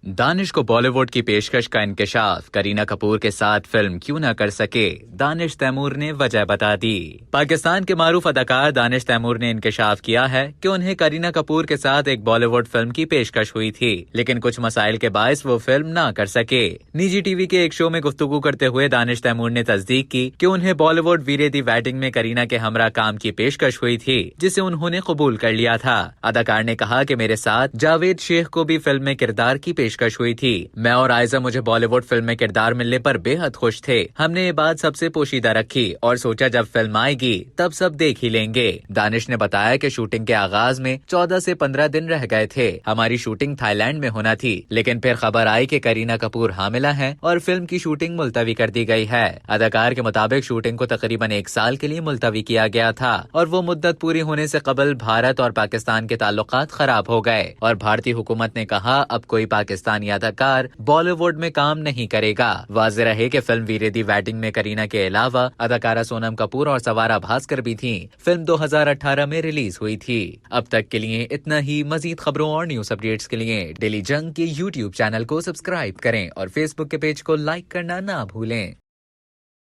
दानिश को बॉलीवुड की पेशकश का इंकशाफ, करीना कपूर के साथ फिल्म क्यों न कर सके, दानिश तैमूर ने वजह बता दी। पाकिस्तान के मारूफ अदाकार दानिश तैमूर ने इंकशाफ किया है कि उन्हें करीना कपूर के साथ एक बॉलीवुड फिल्म की पेशकश हुई थी, लेकिन कुछ मसाइल के बायस वो फिल्म न कर सके। निजी टीवी के एक शो में गुफ्तगू करते हुए दानिश तैमूर ने तस्दीक की कि उन्हें बॉलीवुड वीरे दी वेडिंग में करीना के हमरा काम की पेशकश हुई थी, जिसे उन्होंने कबूल कर लिया था। अदाकार ने कहा कि मेरे साथ जावेद शेख को भी फिल्म में किरदार की पेशकश हुई थी। मैं और आयजा मुझे बॉलीवुड फिल्म में किरदार मिलने पर बेहद खुश थे। हमने ये बात सबसे पोशीदा रखी और सोचा जब फिल्म आएगी तब सब देख ही लेंगे। दानिश ने बताया कि शूटिंग के आगाज में 14 से 15 दिन रह गए थे। हमारी शूटिंग थाईलैंड में होना थी, लेकिन फिर खबर आई कि करीना कपूर हामिला है और फिल्म की शूटिंग मुलतवी कर दी गई है। अदाकार के मुताबिक शूटिंग को तकरीबन 1 साल के लिए मुलतवी किया गया था और वो मुद्दत पूरी होने से कबल भारत और पाकिस्तान के ताल्लुकात खराब हो गए और भारतीय हुकूमत ने कहा अब कोई पाकिस्तानी अदाकार बॉलीवुड में काम नहीं करेगा। वाज़ेह रहे कि फिल्म वीरे दी वेडिंग में करीना के अलावा अदाकारा सोनम कपूर और सवारा भास्कर भी थीं। फिल्म 2018 में रिलीज हुई थी। अब तक के लिए इतना ही। मजीद खबरों और न्यूज अपडेट्स के लिए डेली जंग के YouTube चैनल को सब्सक्राइब करें और फेसबुक के पेज को लाइक करना ना भूलें।